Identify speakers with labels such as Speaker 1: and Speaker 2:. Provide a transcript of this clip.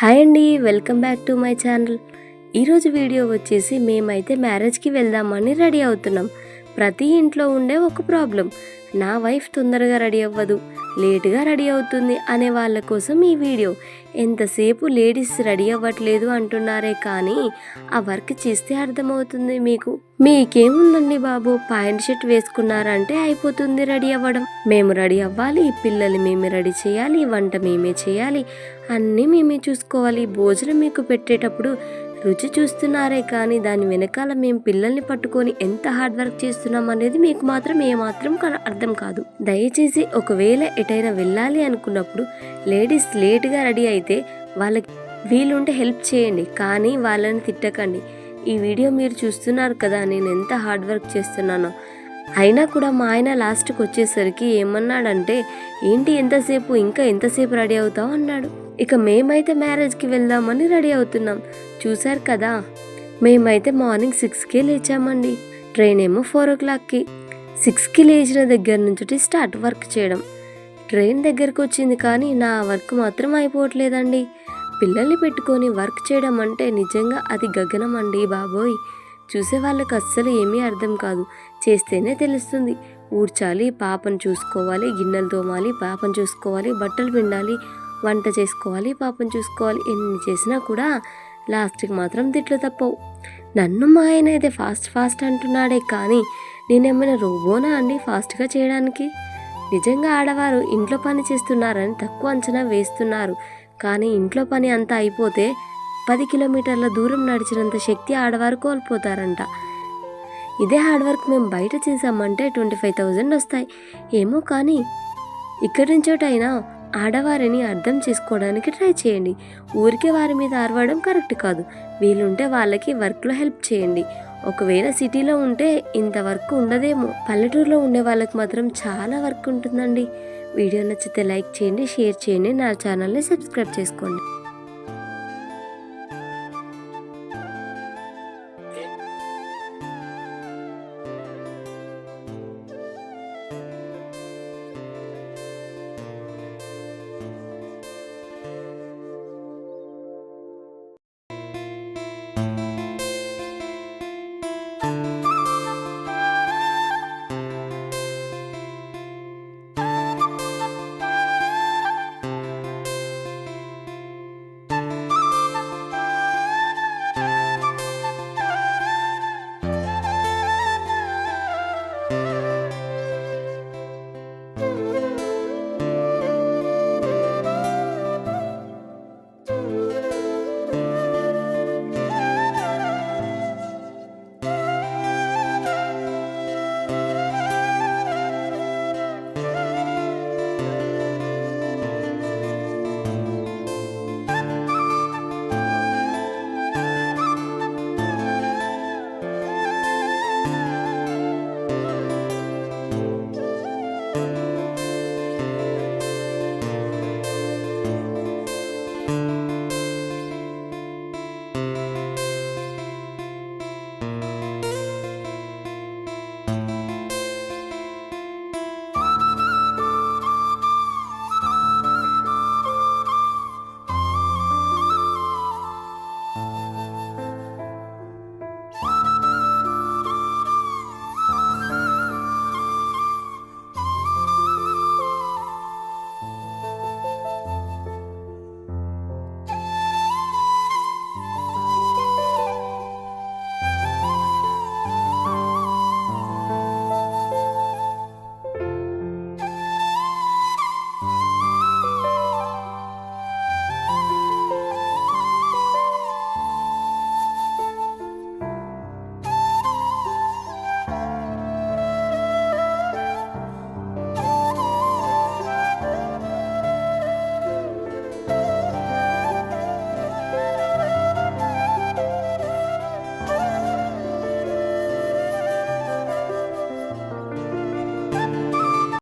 Speaker 1: Hi అండి, welcome back to my channel. ఈరోజు video వచ్చేసి మేమైతే మ్యారేజ్కి వెళ్దామని రెడీ అవుతున్నాం. ప్రతి ఇంట్లో ఉండే ఒక ప్రాబ్లం, నా వైఫ్ తొందరగా రెడీ అవ్వదు, లేటుగా రెడీ అవుతుంది అనే వాళ్ళ కోసం ఈ వీడియో. ఎంతసేపు లేడీస్ రెడీ అవ్వట్లేదు అంటున్నారే కానీ ఆ వర్క్ చేస్తే అర్థమవుతుంది మీకు. మీకేముందండి బాబు, ప్యాంట్ షర్ట్ వేసుకున్నారంటే అయిపోతుంది రెడీ అవ్వడం. మేము రెడీ అవ్వాలి, పిల్లలు మేమే రెడీ చేయాలి, వంట మేమే చేయాలి, అన్నీ మేమే చూసుకోవాలి. భోజనం మీకు పెట్టేటప్పుడు రుచి చూస్తున్నారే కానీ దాని వెనకాల మేము పిల్లల్ని పట్టుకొని ఎంత హార్డ్ వర్క్ చేస్తున్నాం అనేది మీకు మాత్రం ఏమాత్రం అర్థం కాదు. దయచేసి ఒకవేళ ఎటైనా వెళ్ళాలి అనుకున్నప్పుడు లేడీస్ లేట్గా రెడీ అయితే వాళ్ళకి వీలుంటే హెల్ప్ చేయండి, కానీ వాళ్ళని తిట్టకండి. ఈ వీడియో మీరు చూస్తున్నారు కదా, నేను ఎంత హార్డ్ వర్క్ చేస్తున్నానో. అయినా కూడా మా ఆయన లాస్ట్కి వచ్చేసరికి ఏమన్నాడంటే, ఏంటి ఎంతసేపు, ఇంకా ఎంతసేపు రెడీ అవుతావు అన్నాడు. ఇక మేమైతే మ్యారేజ్కి వెళ్దామని రెడీ అవుతున్నాం. చూశారు కదా, మేమైతే మార్నింగ్ 6కే లేచామండి. ట్రైన్ ఏమో 4 o'clockకి. 6కి లేచిన దగ్గర నుంచి స్టార్ట్ వర్క్ చేయడం. ట్రైన్ దగ్గరకు వచ్చింది కానీ నా వర్క్ మాత్రం అయిపోవట్లేదండి. పిల్లల్ని పెట్టుకొని వర్క్ చేయడం అంటే నిజంగా అది గగనం అండి బాబోయ్. చూసే వాళ్ళకి అస్సలు ఏమీ అర్థం కాదు, చేస్తేనే తెలుస్తుంది. ఊడ్చాలి, పాపను చూసుకోవాలి, గిన్నెలు తోమాలి, పాపను చూసుకోవాలి, బట్టలు పిండాలి, వంట చేసుకోవాలి, పాపను చూసుకోవాలి. ఎన్ని చేసినా కూడా లాస్ట్కి మాత్రం తిట్లు తప్పవు. నన్ను మా ఆయన అయితే ఫాస్ట్ అంటున్నాడే కానీ నేనేమైనా రోబోనా అండి ఫాస్ట్గా చేయడానికి? నిజంగా ఆడవారు ఇంట్లో పని చేస్తున్నారని తక్కువ అంచనా వేస్తున్నారు, కానీ ఇంట్లో పని అంతా అయిపోతే 10 కిలోమీటర్ల దూరం నడిచినంత శక్తి ఆడవారు కోల్పోతారంట. ఇదే హార్డ్ వర్క్ మేము బయట చేసామంటే 25,000 వస్తాయి ఏమో. కానీ ఇక్కడి నుంచోటైనా ఆడవారిని అర్థం చేసుకోవడానికి ట్రై చేయండి. ఊరికే వారి మీద అరవడం కరెక్ట్ కాదు. వీలుంటే వాళ్ళకి వర్క్లో హెల్ప్ చేయండి. ఒకవేళ సిటీలో ఉంటే ఇంత వర్క్ ఉండదేమో, పల్లెటూరులో ఉండే వాళ్ళకి మాత్రం చాలా వర్క్ ఉంటుందండి. వీడియో నచ్చితే లైక్ చేయండి, షేర్ చేయండి, నా ఛానల్ని సబ్స్క్రైబ్ చేసుకోండి.